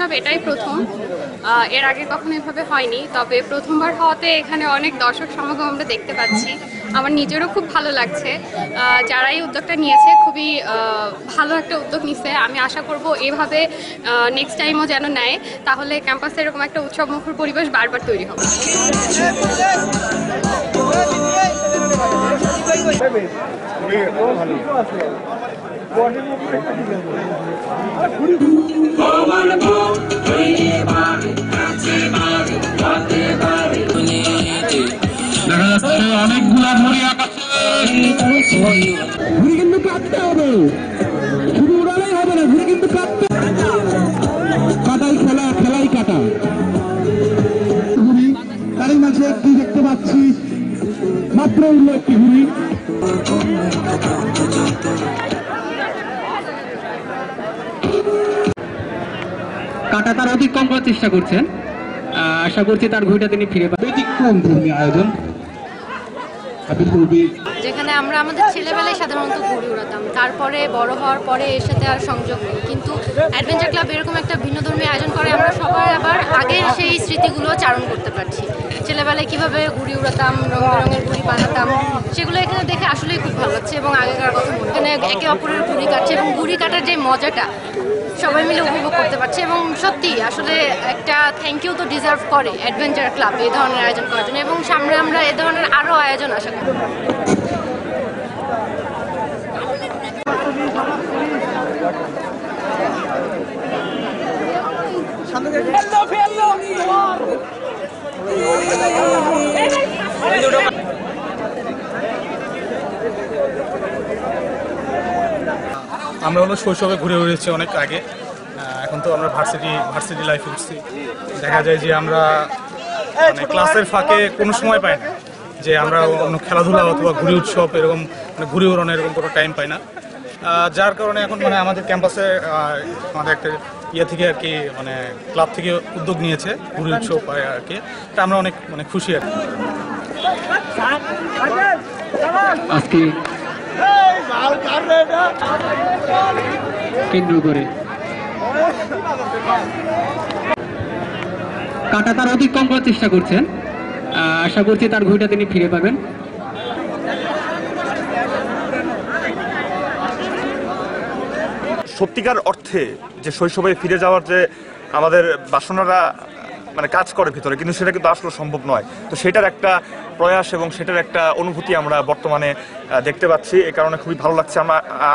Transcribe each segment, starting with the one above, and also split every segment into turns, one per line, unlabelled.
Club এটাই প্রথম, এর আগে কখনো এভাবে হয়নি। তবে প্রথমবার হওয়াতে এখানে অনেক দর্শক সমাগম আমরা দেখতে পাচ্ছি, আমার নিজেরও খুব ভালো লাগছে। যারা এই উদ্যোগটা নিয়েছে খুবই ভালো একটা উদ্যোগ নিচ্ছে। আমি আশা করব এভাবে নেক্সট টাইমও যেন নেয়, তাহলে ক্যাম্পাসে এরকম একটা উৎসবমুখর পরিবেশ বারবার তৈরি হবে।
দেখা যাচ্ছে অনেকগুলা ঘুড়ি আকাশে, ঘুড়ি কিন্তু কাটতে হবে, শুধু উড়ালেই হবে না, ঘুড়ি কিন্তু কাটতে, কাটাই খেলা, খেলাই কাটা। ঘুড়ি তারই মাঝে একটি দেখতে পাচ্ছি, মাত্র উঠলো একটি ঘুড়ি। কাটা তার অতিক্রম করার চেষ্টা করছেন, আশা করছি তার ঘুড়িটা তিনি ফিরে পাবেন। ব্যতিক্রম ধর্মী আয়োজন,
যেখানে আমরা আমাদের ছেলেবেলায় সাধারণত ঘুড়ি উড়াতাম, তারপরে বড় হওয়ার পরে এর সাথে আর সংযোগ নেই। কিন্তু অ্যাডভেঞ্চার ক্লাব এরকম একটা ভিন্নধর্মী আয়োজন করে, আমরা সবাই আবার আগের সেই স্মৃতিগুলো চারণ করতে পারছি। ছেলেবেলায় কীভাবে ঘুড়ি উড়াতাম, রঙ বেরঙের ঘুড়ি বানাতাম, সেগুলো এখানে দেখে আসলেই খুব ভালো লাগছে এবং আগেকার কথা মনে। এখানে একে অপরের ঘুড়ি কাটছে এবং ঘুড়ি কাটার যে মজাটা সবাই মিলে উপভোগ করতে পারছে। এবং সত্যি আসলে একটা থ্যাংক ইউ তো ডিজার্ভ করে অ্যাডভেঞ্চার ক্লাব এই ধরনের আয়োজন করার জন্য, এবং সামনে আমরা এ ধরনের আরও আয়োজন আশা করি।
আমরা হলো শৈশবে ঘুরে উড়েছি অনেক আগে, এখন তো আমরা ভার্সিটি লাইফে উঠছি। দেখা যায় যে আমরা মানে ক্লাসের ফাঁকে কোনো সময় পাই না যে আমরা অন্য খেলাধুলা অথবা ঘুরে উৎসব এরকম মানে ঘুরে ওড়ানো এরকম কোনো টাইম পাই না। যার কারণে এখন মানে আমাদের ক্যাম্পাসে আমাদের একটা থেকে আর কি মানে ক্লাব থেকে উদ্যোগ নিয়েছে ঘুরে উৎসব আর কি, এটা আমরা অনেক মানে খুশি আর কি।
আজকে কেন্দ্র করে কাটা তার অতিক্রম করার চেষ্টা করছেন, আশা করছি তার ঘুড়িটা তিনি ফিরে পাবেন।
সত্যিকার অর্থে যে শৈশবে ফিরে যাওয়ার যে আমাদের বাসনাটা মানে কাজ করে ভিতরে, কিন্তু সেটা কিন্তু আসলে সম্ভব নয়। তো সেটার একটা প্রয়াস এবং সেটার একটা অনুভূতি আমরা বর্তমানে দেখতে পাচ্ছি, এই কারণে খুবই ভালো লাগছে।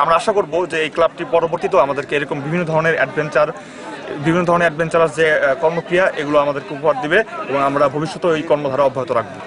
আমরা আশা করব যে এই ক্লাবটি পরবর্তীতেও আমাদেরকে এরকম বিভিন্ন ধরনের অ্যাডভেঞ্চারাস যে কর্মক্রিয়া এগুলো আমাদেরকে উপহার দিবে এবং আমরা ভবিষ্যতেও এই কর্মধারা অব্যাহত রাখবো।